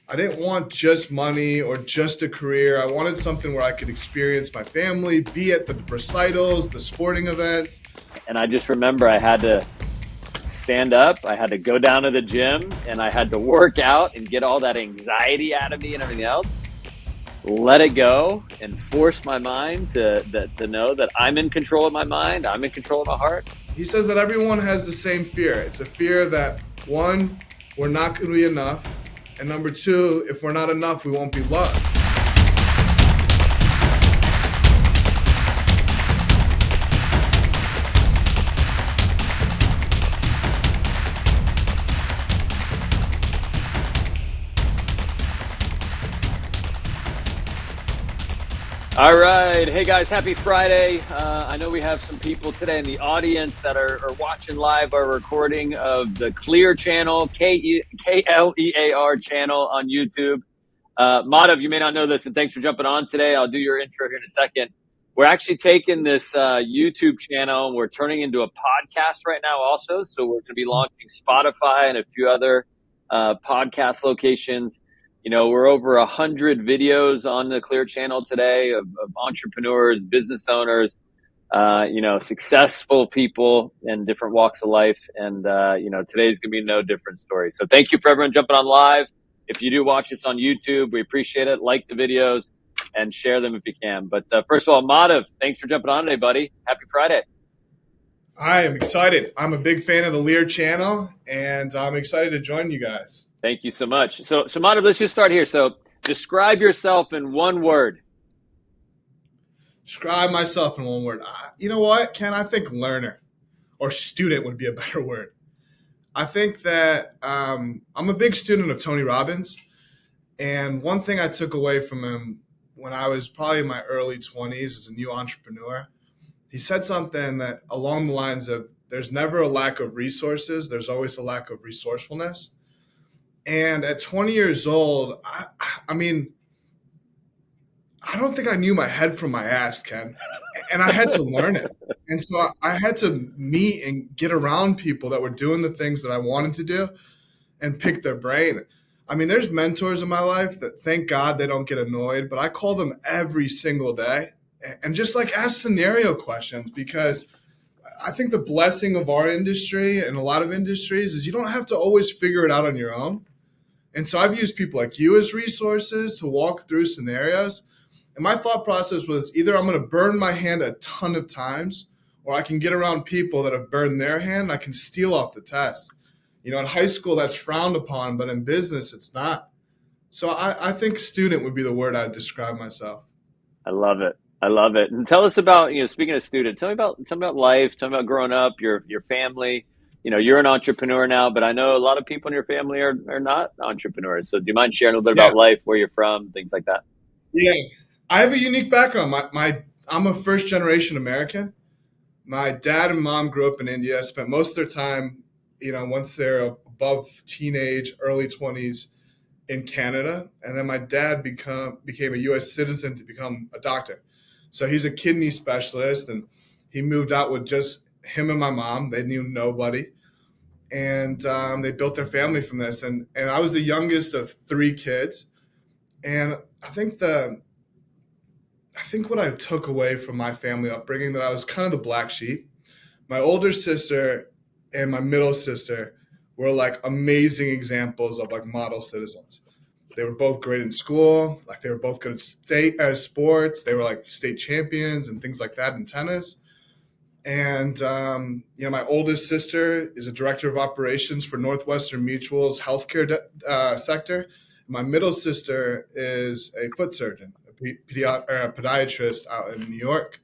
I didn't want just money or just a career. I wanted something where I could experience my family, be at the recitals, the sporting events. And I just remember I had to stand up, I had to go down to the gym, and I had to work out and get all that anxiety out of me and everything else. Let it go and force my mind to know that I'm in control of my mind, I'm in control of my heart. He says that everyone has the same fear. It's a fear that, one, we're not going to be enough. And number two, if we're not enough, we won't be loved. All right. Hey, guys, happy Friday. I know we have some people today in the audience that are watching live our recording of the Clear channel, KLEAR channel on YouTube. Madhav, you may not know this, and thanks for jumping on today. I'll do your intro here in a second. We're actually taking this YouTube channel, and we're turning into a podcast right now also. So we're going to be launching Spotify and a few other podcast locations. You know, we're over 100 videos on the Clear channel today of entrepreneurs, business owners, successful people in different walks of life. And, today's going to be no different story. So thank you for everyone jumping on live. If you do watch us on YouTube, we appreciate it. Like the videos and share them if you can. But first of all, Madhav, thanks for jumping on today, buddy. Happy Friday. I am excited. I'm a big fan of the Lear channel, and I'm excited to join you guys. Thank you so much. So Madhav, let's just start here. So describe yourself in one word. Describe myself in one word. You know what, Ken? I think learner or student would be a better word. I think that I'm a big student of Tony Robbins. And one thing I took away from him when I was probably in my early 20s as a new entrepreneur, he said something that along the lines of there's never a lack of resources. There's always a lack of resourcefulness. And at 20 years old, I mean, I don't think I knew my head from my ass, Ken. And I had to learn it. And so I had to meet and get around people that were doing the things that I wanted to do and pick their brain. I mean, there's mentors in my life that thank God they don't get annoyed, but I call them every single day and just like ask scenario questions, because I think the blessing of our industry and a lot of industries is you don't have to always figure it out on your own. And so I've used people like you as resources to walk through scenarios. And my thought process was either I'm going to burn my hand a ton of times, or I can get around people that have burned their hand and I can steal off the test. You know, in high school, that's frowned upon, but in business, it's not. So I think student would be the word I'd describe myself. I love it. I love it. And tell us about, speaking of student, tell me about life, tell me about growing up, your family. You know, you're an entrepreneur now, but I know a lot of people in your family are not entrepreneurs. So do you mind sharing a little bit about life, where you're from, things like that? Yeah, I have a unique background. I'm a first generation American. My dad and mom grew up in India, spent most of their time, once they're above teenage, early 20s in Canada. And then my dad became a U.S. citizen to become a doctor. So he's a kidney specialist, and he moved out with just him and my mom. They knew nobody. And they built their family from this. And I was the youngest of three kids. And I think what I took away from my family upbringing, that I was kind of the black sheep. My older sister and my middle sister were like amazing examples of like model citizens. They were both great in school. Like they were both good at sports. They were like state champions and things like that in tennis. And, my oldest sister is a director of operations for Northwestern Mutual's healthcare sector. My middle sister is a foot surgeon, a podiatrist out in New York.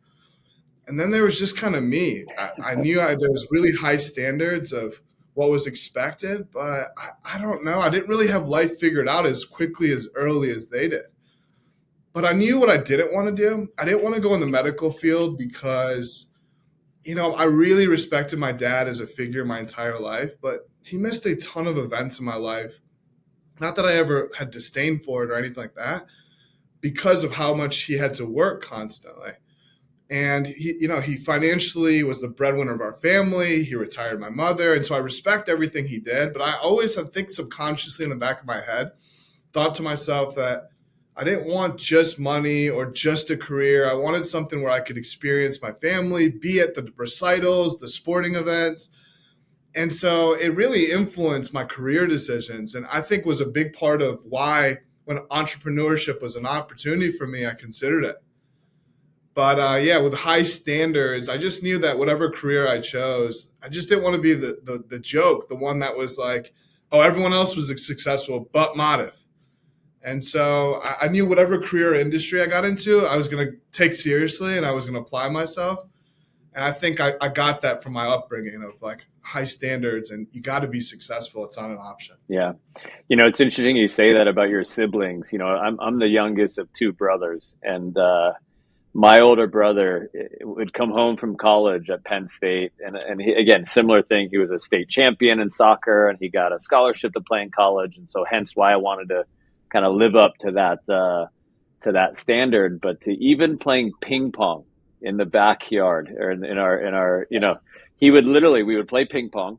And then there was just kind of me. I knew there was really high standards of what was expected, but I don't know. I didn't really have life figured out as quickly, as early as they did. But I knew what I didn't want to do. I didn't want to go in the medical field because, I really respected my dad as a figure my entire life, but he missed a ton of events in my life. Not that I ever had disdain for it or anything like that, because of how much he had to work constantly. And he financially was the breadwinner of our family. He retired my mother. And so I respect everything he did. But I always, I think subconsciously in the back of my head, thought to myself that I didn't want just money or just a career. I wanted something where I could experience my family, be at the recitals, the sporting events. And so it really influenced my career decisions. And I think was a big part of why when entrepreneurship was an opportunity for me, I considered it. But yeah, with high standards, I just knew that whatever career I chose, I just didn't want to be the joke, the one that was like, oh, everyone else was successful but Madhav. And so I knew whatever career or industry I got into, I was going to take seriously and I was going to apply myself. And I think I got that from my upbringing of like high standards and you got to be successful. It's not an option. Yeah. It's interesting you say that about your siblings. I'm the youngest of two brothers, and my older brother would come home from college at Penn State, and he, again, similar thing. He was a state champion in soccer, and he got a scholarship to play in college, and so hence why I wanted to kind of live up to that standard. But to even playing ping pong in the backyard or in our we would play ping pong,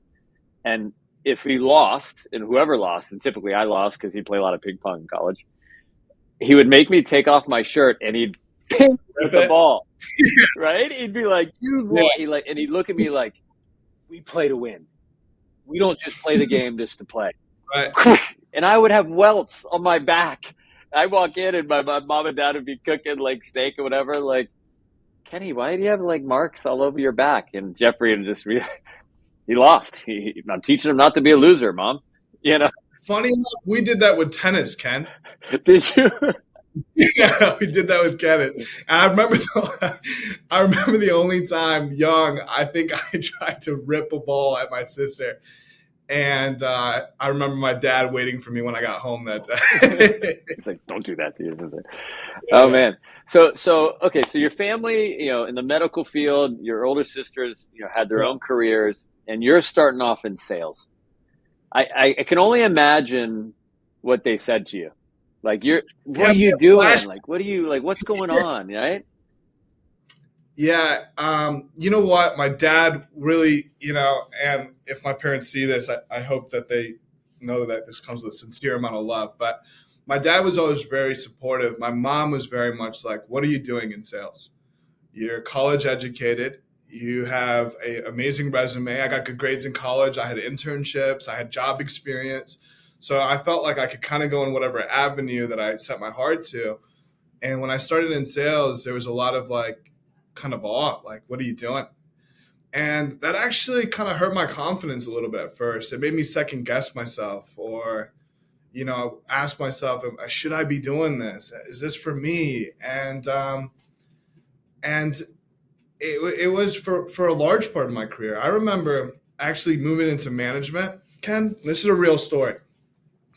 and if he lost, and whoever lost, and typically I lost because he played a lot of ping pong in college, he would make me take off my shirt and he'd ping with the ball, right? He'd be like, and he'd look at me like, we play to win. We don't just play the game just to play. Right. And I would have welts on my back. I'd walk in and my mom and dad would be cooking like steak or whatever. Like, Kenny, why do you have like marks all over your back? And Jeffrey would just be, he lost. I'm teaching him not to be a loser, Mom. Funny enough, we did that with tennis, Ken. Did you? Yeah, we did that with Kenneth. And I remember the only time young, I think I tried to rip a ball at my sister. And I remember my dad waiting for me when I got home that day. It's like, don't do that to you. Oh, man. So okay. So your family, in the medical field, your older sisters, had their own careers, and you're starting off in sales. I can only imagine what they said to you. Like, what are you doing? Like, what's going on? Right? Yeah. You know what? My dad really, and if my parents see this, I hope that they know that this comes with a sincere amount of love. But my dad was always very supportive. My mom was very much like, what are you doing in sales? You're college educated. You have an amazing resume. I got good grades in college. I had internships. I had job experience. So I felt like I could kind of go in whatever avenue that I set my heart to. And when I started in sales, there was a lot of like kind of awe, like, what are you doing? And that actually kind of hurt my confidence a little bit at first. It made me second guess myself or, ask myself, should I be doing this? Is this for me? And it was for a large part of my career. I remember actually moving into management. Ken, this is a real story.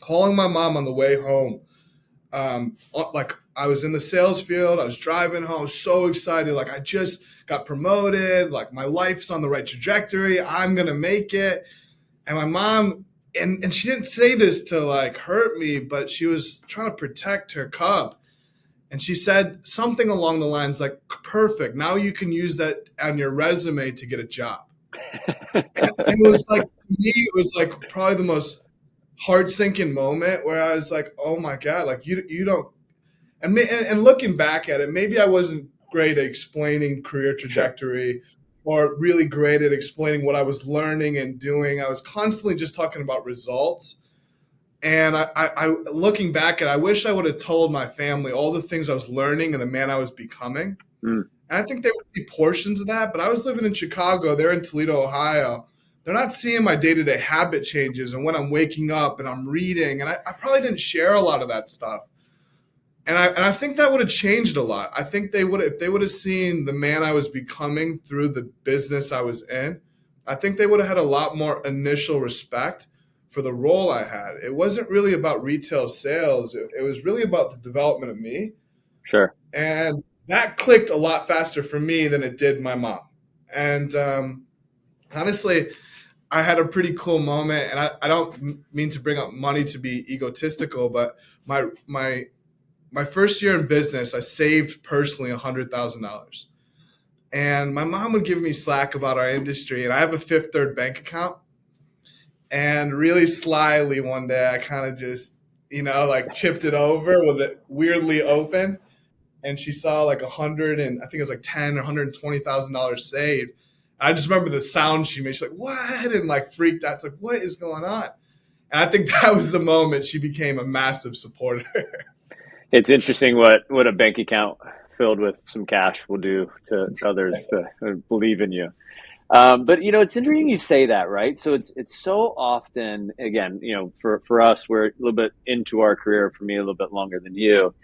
Calling my mom on the way home. Like I was in the sales field. I was driving home, so excited. Like I just got promoted. Like my life's on the right trajectory. I'm going to make it. And my mom, and she didn't say this to like hurt me, but she was trying to protect her cub. And she said something along the lines like, perfect. Now you can use that on your resume to get a job. And it was like, to me, it was like probably the most heart-sinking moment where I was like, oh my God, like you don't, and looking back at it, maybe I wasn't great at explaining career trajectory or really great at explaining what I was learning and doing. I was constantly just talking about results. And I looking back at it, I wish I would have told my family all the things I was learning and the man I was becoming. And I think they would see portions of that, but I was living in Chicago, they're in Toledo, Ohio. They're not seeing my day-to-day habit changes and when I'm waking up and I'm reading. And I probably didn't share a lot of that stuff. And I think that would have changed a lot. I think if they would have seen the man I was becoming through the business I was in, I think they would have had a lot more initial respect for the role I had. It wasn't really about retail sales. It was really about the development of me. Sure. And that clicked a lot faster for me than it did my mom. And honestly, I had a pretty cool moment, and I don't mean to bring up money to be egotistical, but my first year in business, I saved personally $100,000. And my mom would give me slack about our industry, and I have a Fifth Third bank account. And really slyly one day, I kind of just like chipped it over with it weirdly open, and she saw like 100 and I think it was like 10 or $120,000 saved. I just remember the sound she made. She's like, "What?" and like freaked out. It's like, "What is going on?" And I think that was the moment she became a massive supporter. It's interesting what a bank account filled with some cash will do to others to believe in you. But it's interesting you say that, right? So it's so often, again, for us, we're a little bit into our career. For me, a little bit longer than you.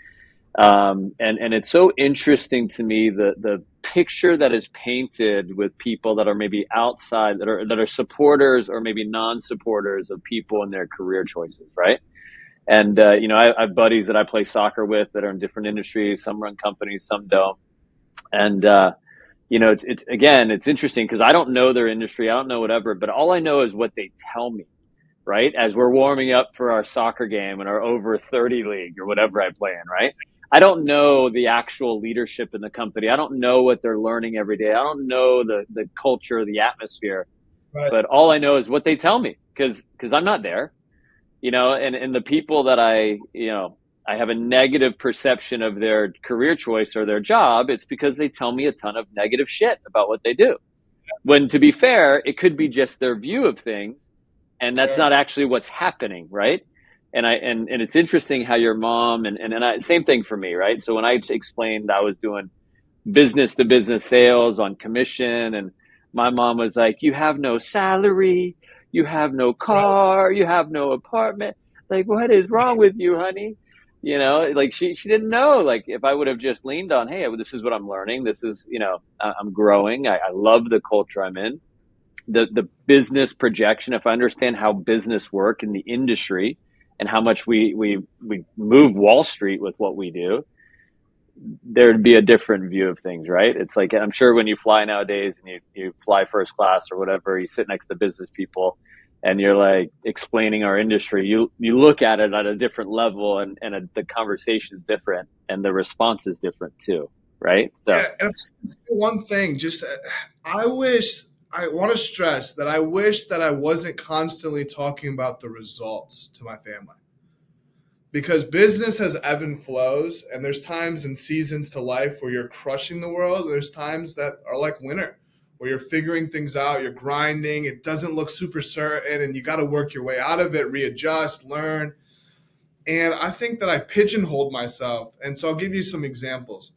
And it's so interesting to me the picture that is painted with people that are maybe outside, that are supporters or maybe non-supporters of people in their career choices, right? And I have buddies that I play soccer with that are in different industries. Some run companies, some don't. And it's interesting because I don't know their industry, I don't know whatever, but all I know is what they tell me, right? As we're warming up for our soccer game and our over 30 league or whatever I play in, right? I don't know the actual leadership in the company. I don't know what they're learning every day. I don't know the culture, the atmosphere, Right. but all I know is what they tell me because I'm not there, and the people that I have a negative perception of their career choice or their job, it's because they tell me a ton of negative shit about what they do. When, to be fair, it could be just their view of things, and that's Sure. not actually what's happening, right? And it's interesting how your mom and same thing for me, right? So when I explained I was doing business to business sales on commission, and my mom was like, "You have no salary, you have no Right. car, you have no apartment. Like, what is wrong with you, honey?" Like she didn't know. Like, if I would have just leaned on, "Hey, this is what I'm learning. This is, I'm growing. I love the culture I'm in. The business projection. If I understand how business work in the industry and how much we move Wall Street with what we do, there'd be a different view of things, right? It's like, I'm sure when you fly nowadays and you fly first class or whatever, you sit next to business people and you're like explaining our industry, you look at it at a different level, and the conversation is different and the response is different too, right? So Yeah, and one thing, just I want to stress that I wish that I wasn't constantly talking about the results to my family, because business has ebb and flows, and there's times and seasons to life where you're crushing the world, and there's times that are like winter where you're figuring things out, you're grinding, it doesn't look super certain, and you got to work your way out of it, readjust, learn. And I think that I pigeonholed myself, and so I'll give you some examples.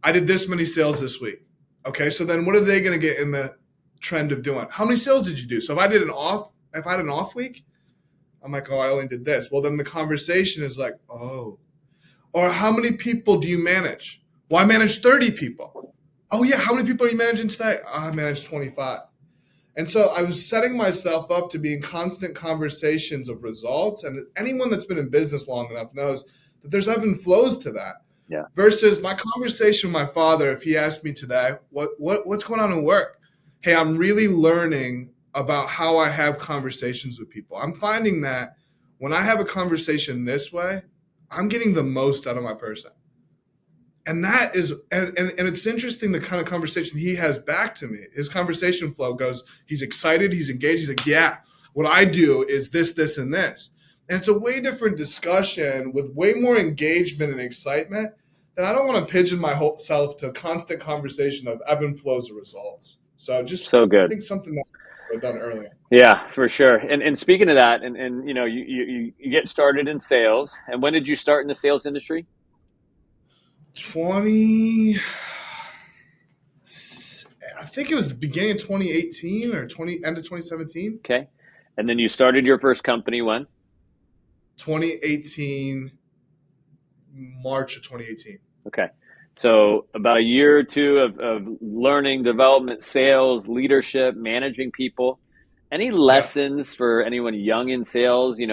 I did this many sales this week. Okay, so then what are they going to get in the trend of doing? How many sales did you do? So if I had an off week, I'm like, oh, I only did this. Well, then the conversation is like, oh, or how many people do you manage? Well, I manage 30 people. Oh yeah, how many people are you managing today? I managed 25. And so I was setting myself up to be in constant conversations of results. And anyone that's been in business long enough knows that there's ebb and flows to that. yeah. Versus my conversation with my father, if he asked me today, what's going on in work? Hey, I'm really learning about how I have conversations with people. I'm finding that when I have a conversation this way, I'm getting the most out of my person. And that is, and it's interesting the kind of conversation he has back to me. His conversation flow goes, he's excited, he's engaged. He's like, yeah, what I do is this, this, and this. And it's a way different discussion with way more engagement and excitement. And I don't want to pigeon my whole self to a constant conversation of ebb and flows of results. So So I good. think something that I've done earlier. Yeah, for sure. And speaking of that, and you get started in sales. And when did you start in the sales industry? 20, I think it was the beginning of 2018 or end of 2017. Okay. And then you started your first company when? 2018, March of 2018. Okay. So about a year or two of learning, development, sales, leadership, managing people. Any Yeah. lessons for anyone young in sales? You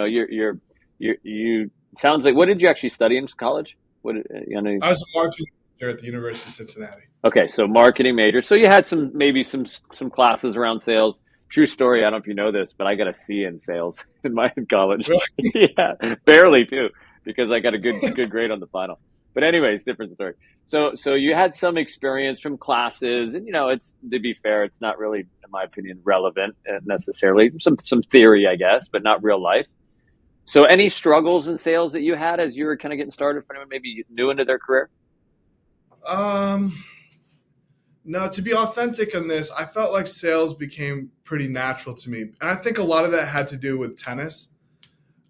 sounds like, what did you actually study in college? I was a marketing major at the University of Cincinnati. Okay, so marketing major. So you had maybe some classes around sales. True story. I don't know if you know this, but I got a C in sales in my college. Really? Yeah, barely too, because I got a good grade on the final. But anyways, different story. So you had some experience from classes, and it's, to be fair, it's not really, in my opinion, relevant necessarily. Some theory, I guess, but not real life. So any struggles in sales that you had as you were kind of getting started for anyone maybe new into their career? Um, no, to be authentic on this, I felt like sales became pretty natural to me. And I think a lot of that had to do with tennis.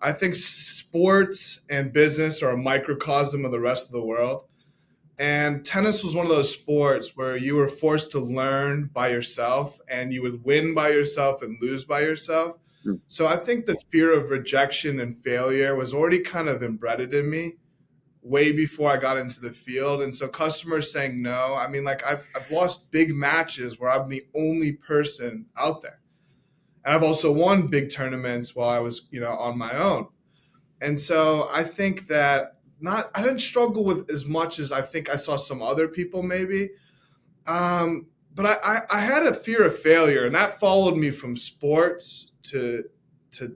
I think sports and business are a microcosm of the rest of the world. And tennis was one of those sports where you were forced to learn by yourself and you would win by yourself and lose by yourself. Mm. So I think the fear of rejection and failure was already kind of embedded in me way before I got into the field. And so customers saying no, I mean, like I've lost big matches where I'm the only person out there. And I've also won big tournaments while I was, on my own. And so I think that not I didn't struggle with as much as I think I saw some other people maybe. But I had a fear of failure, and that followed me from sports to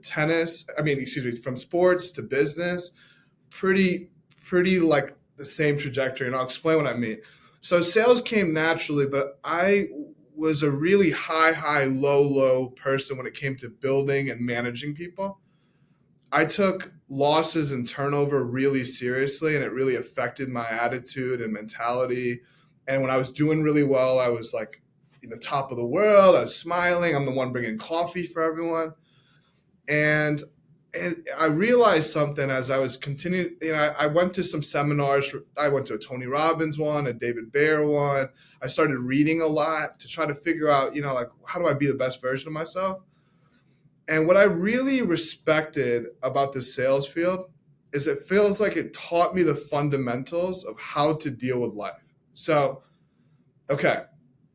tennis. I mean, excuse me, from sports to business, pretty pretty like the same trajectory, and I'll explain what I mean. So sales came naturally, but I was a really high, low person when it came to building and managing people. I took losses and turnover really seriously, and it really affected my attitude and mentality. And when I was doing really well, I was like in the top of the world. I was smiling. I'm the one bringing coffee for everyone. And I realized something as I was continuing. I went to some seminars. I went to a Tony Robbins one, a David Bear one. I started reading a lot to try to figure out, like how do I be the best version of myself? And what I really respected about the sales field is it feels like it taught me the fundamentals of how to deal with life. So, okay,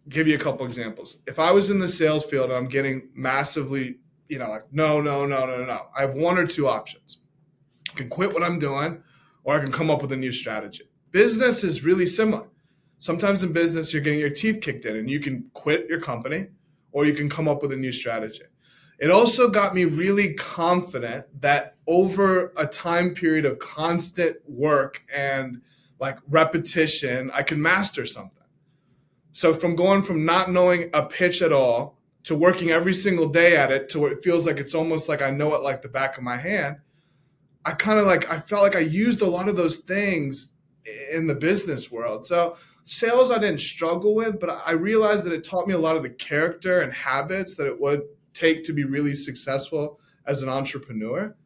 give you a couple examples. If I was in the sales field and I'm getting massively, like, no, no, no, no, no, I have one or two options. I can quit what I'm doing, or I can come up with a new strategy. Business is really similar. Sometimes in business, you're getting your teeth kicked in and you can quit your company or you can come up with a new strategy. It also got me really confident that over a time period of constant work and like repetition, I can master something. So from going from not knowing a pitch at all to working every single day at it to where it feels like it's almost like I know it like the back of my hand, I felt like I used a lot of those things in the business world. So sales I didn't struggle with, but I realized that it taught me a lot of the character and habits that it would take to be really successful as an entrepreneur.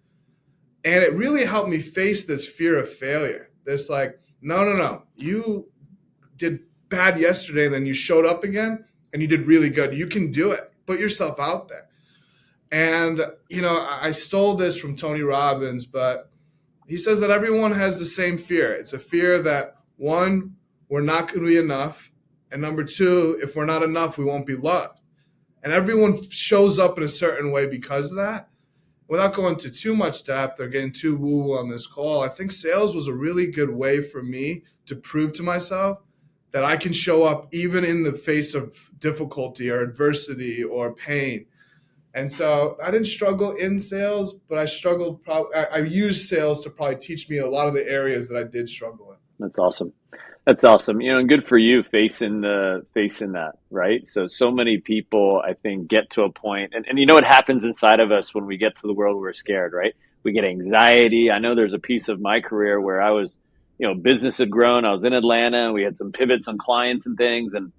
And it really helped me face this fear of failure. This like, no, no, no, you did bad yesterday and then you showed up again and you did really good. You can do it. Put yourself out there. And, I stole this from Tony Robbins, but he says that everyone has the same fear. It's a fear that one, we're not going to be enough. And number two, if we're not enough, we won't be loved. And everyone shows up in a certain way because of that. Without going into too much depth or getting too woo-woo on this call, I think sales was a really good way for me to prove to myself that I can show up even in the face of difficulty or adversity or pain. And so I didn't struggle in sales, but I struggled. I used sales to probably teach me a lot of the areas that I did struggle in. That's awesome. That's awesome. And good for you facing that, right? So many people I think get to a point and what happens inside of us when we get to the world we're scared, right? We get anxiety. I know there's a piece of my career where I was, business had grown. I was in Atlanta and we had some pivots on clients and things. And,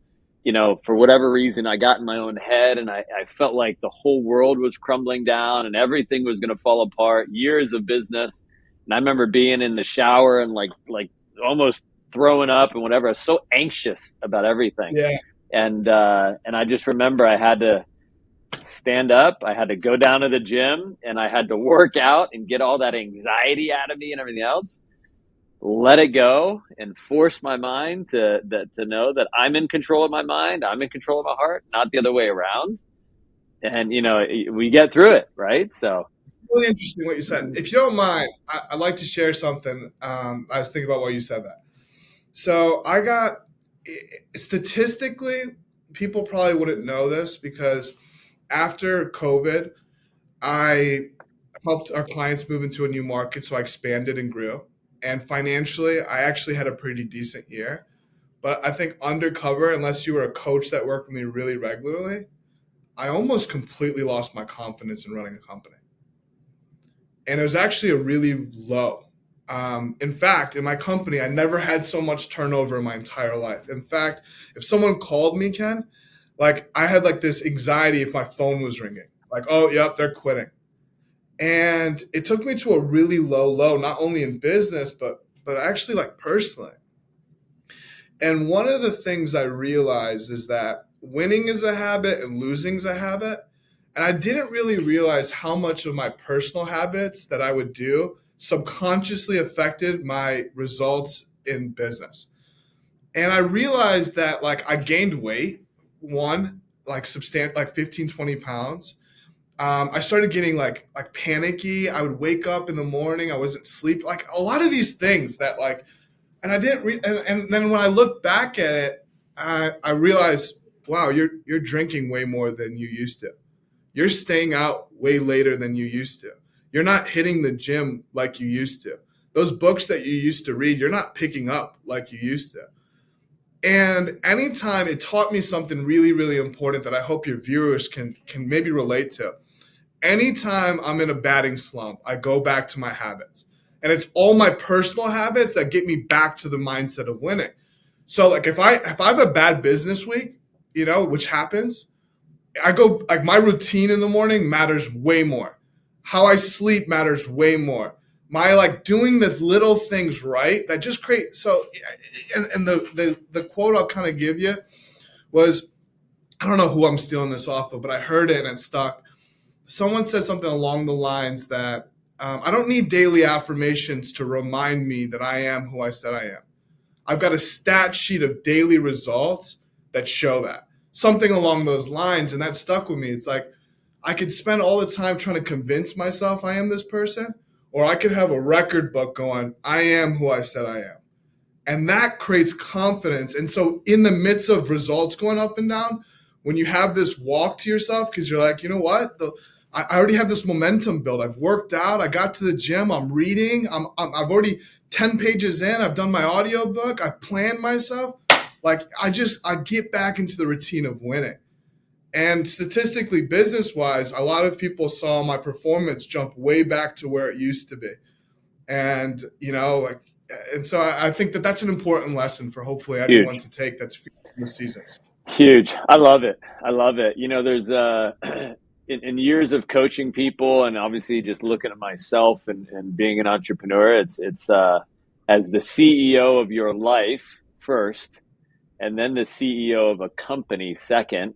for whatever reason, I got in my own head and I felt like the whole world was crumbling down and everything was going to fall apart, years of business. And I remember being in the shower and like almost throwing up and whatever. I was so anxious about everything. Yeah. And I just remember I had to stand up. I had to go down to the gym and I had to work out and get all that anxiety out of me and everything else. Let it go and force my mind to know that I'm in control of my mind. I'm in control of my heart, not the other way around. And, we get through it. Right. So Really interesting what you said. If you don't mind, I'd like to share something. I was thinking about why you said that. So I got, statistically, people probably wouldn't know this because after COVID, I helped our clients move into a new market. So I expanded and grew. And financially, I actually had a pretty decent year. But I think undercover, unless you were a coach that worked with me really regularly, I almost completely lost my confidence in running a company. and it was actually a really low. In fact, in my company, I never had so much turnover in my entire life. In fact, if someone called me, Ken, like I had like this anxiety if my phone was ringing, like, oh, yep, they're quitting. And it took me to a really low, not only in business, but actually like personally. And one of the things I realized is that winning is a habit and losing is a habit. And I didn't really realize how much of my personal habits that I would do subconsciously affected my results in business. And I realized that like I gained weight, one, like substantial, like 15, 20 pounds. I started getting like panicky. I would wake up in the morning. I wasn't sleep. Like a lot of these things that like, and I didn't and then when I look back at it, I realized, wow, you're drinking way more than you used to. You're staying out way later than you used to. You're not hitting the gym like you used to. Those books that you used to read, you're not picking up like you used to. And anytime it taught me something really, really important that I hope your viewers can maybe relate to. Anytime I'm in a batting slump, I go back to my habits. And it's all my personal habits that get me back to the mindset of winning. So like if I have a bad business week, which happens, I go like my routine in the morning matters way more. How I sleep matters way more. My like doing the little things right that just create so and the quote I'll kind of give you was, I don't know who I'm stealing this off of, but I heard it and it stuck. Someone said something along the lines that I don't need daily affirmations to remind me that I am who I said I am. I've got a stat sheet of daily results that show that. Something along those lines, and that stuck with me. It's like I could spend all the time trying to convince myself I am this person, or I could have a record book going, I am who I said I am. And that creates confidence. And so in the midst of results going up and down, when you have this walk to yourself, because you're like, you know what? I already have this momentum built. I've worked out. I got to the gym. I'm reading. I've already 10 pages in. I've done my audiobook. I planned myself. Like I get back into the routine of winning. And statistically, business-wise, a lot of people saw my performance jump way back to where it used to be. And, and so I think that that's an important lesson for hopefully anyone Huge. to take that's in the seasons. Huge. I love it. I love it. There's in years of coaching people and obviously just looking at myself and being an entrepreneur, it's as the CEO of your life first, and then the CEO of a company second.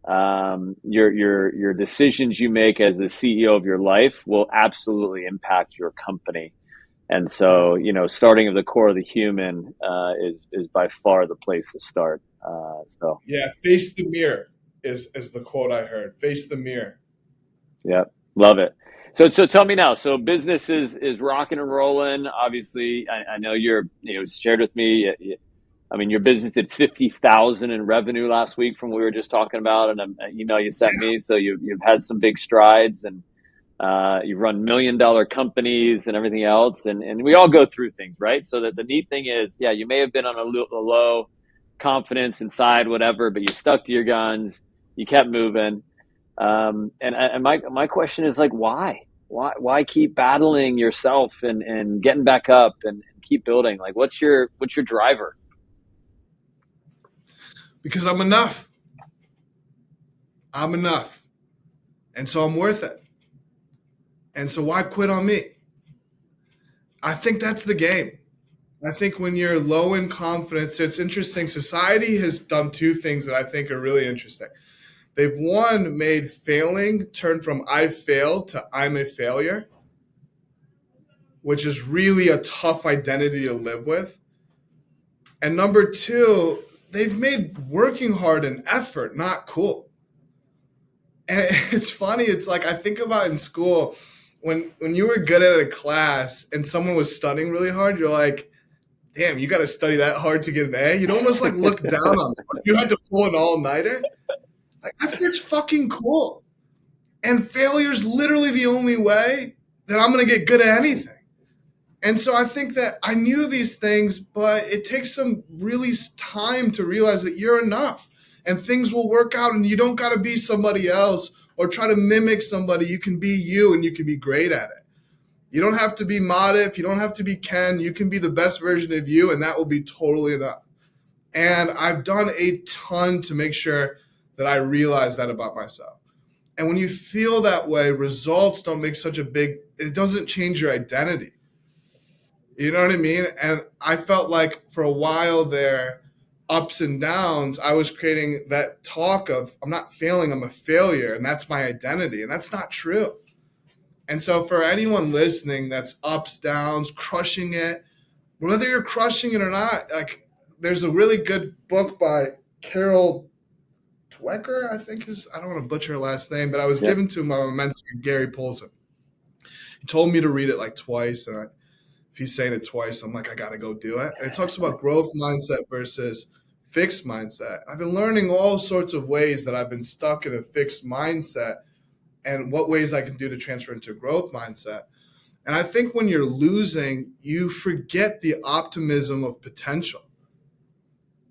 Your decisions you make as the CEO of your life will absolutely impact your company. And so, starting at the core of the human is by far the place to start. Yeah, face the mirror is the quote I heard. Face the mirror. Yeah, love it. So tell me now. So business is rocking and rolling. Obviously, I know you're shared with me. I mean, your business did 50,000 in revenue last week from what we were just talking about, and an email you sent me. So you've had some big strides, and you've run $1 million companies and everything else, and we all go through things, right? So that the neat thing is, yeah, you may have been on a low confidence inside, whatever, but you stuck to your guns, you kept moving. And my question is like, why keep battling yourself and getting back up and keep building? Like, what's your driver? Because I'm enough. I'm enough. And so I'm worth it. And so why quit on me? I think that's the game. I think when you're low in confidence, it's interesting. Society has done two things that I think are really interesting. They've made failing turn from I failed to I'm a failure, which is really a tough identity to live with. And number two, they've made working hard an effort, not cool. And it's funny. It's like I think about in school when you were good at a class and someone was studying really hard, you're like, damn, you got to study that hard to get an A. You'd almost like look down on them. You had to pull an all-nighter. Like, I think it's fucking cool. And failure's literally the only way that I'm going to get good at anything. And so I think that I knew these things, but it takes some really time to realize that you're enough and things will work out and you don't got to be somebody else or try to mimic somebody. You can be you and you can be great at it. You don't have to be Madhav. You don't have to be Ken. You can be the best version of you, and that will be totally enough. And I've done a ton to make sure that I realize that about myself. And when you feel that way, results don't make such a big, it doesn't change your identity. You know what I mean? And I felt like for a while there, ups and downs, I was creating that talk of I'm not failing, I'm a failure, and that's my identity. And that's not true. And so for anyone listening that's ups, downs, crushing it, whether you're crushing it or not, like there's a really good book by Carol Dwecker, I think I don't want to butcher her last name, but I was given to my mentor, Gary Polson. He told me to read it like twice, and if he's saying it twice, I'm like, I got to go do it. And it talks about growth mindset versus fixed mindset. I've been learning all sorts of ways that I've been stuck in a fixed mindset and what ways I can do to transfer into a growth mindset. And I think when you're losing, you forget the optimism of potential.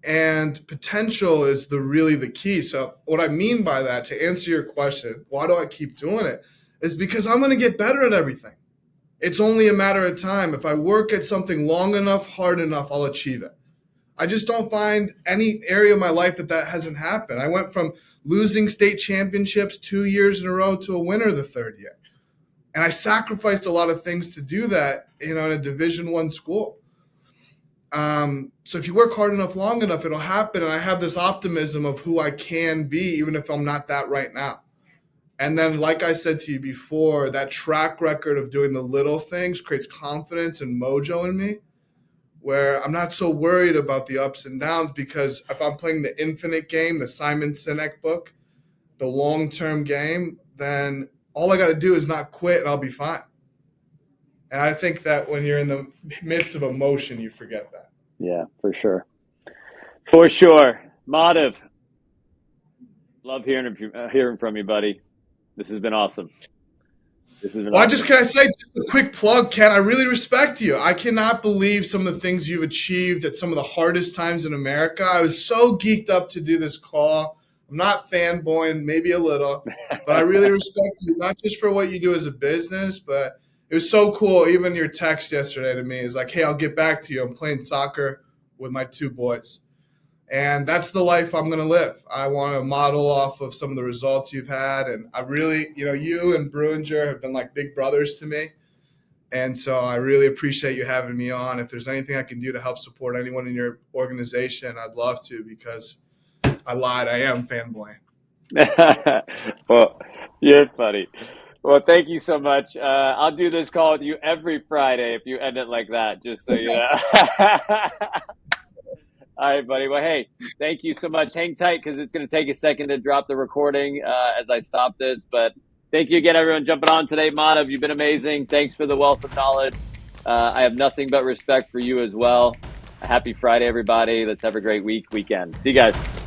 And potential is really the key. So what I mean by that, to answer your question, why do I keep doing it, is because I'm going to get better at everything. It's only a matter of time. If I work at something long enough, hard enough, I'll achieve it. I just don't find any area of my life that hasn't happened. I went from losing state championships 2 years in a row to a winner the third year. And I sacrificed a lot of things to do that, in a Division I school. So if you work hard enough, long enough, it'll happen. And I have this optimism of who I can be, even if I'm not that right now. And then, like I said to you before, that track record of doing the little things creates confidence and mojo in me, where I'm not so worried about the ups and downs, because if I'm playing the infinite game, the Simon Sinek book, the long-term game, then all I got to do is not quit and I'll be fine. And I think that when you're in the midst of emotion, you forget that. Yeah, for sure. For sure. Madhav, love hearing from you, buddy. This has been awesome. Can I say just a quick plug, Ken? I really respect you. I cannot believe some of the things you've achieved at some of the hardest times in America. I was so geeked up to do this call. I'm not fanboying, maybe a little, but I really respect you, not just for what you do as a business, but it was so cool. Even your text yesterday to me is like, hey, I'll get back to you. I'm playing soccer with my 2 boys. And that's the life I'm going to live. I want to model off of some of the results you've had. And I really, you and Bruinger have been like big brothers to me. And so I really appreciate you having me on. If there's anything I can do to help support anyone in your organization, I'd love to, because I lied. I am fanboying. Well, you're funny. Well, thank you so much. I'll do this call with you every Friday if you end it like that, just so you know. All right, buddy. Well, hey, thank you so much. Hang tight, because it's going to take a second to drop the recording as I stop this. But thank you again, everyone, jumping on today. Madhav, you've been amazing. Thanks for the wealth of knowledge. I have nothing but respect for you as well. Happy Friday, everybody. Let's have a great weekend. See you guys.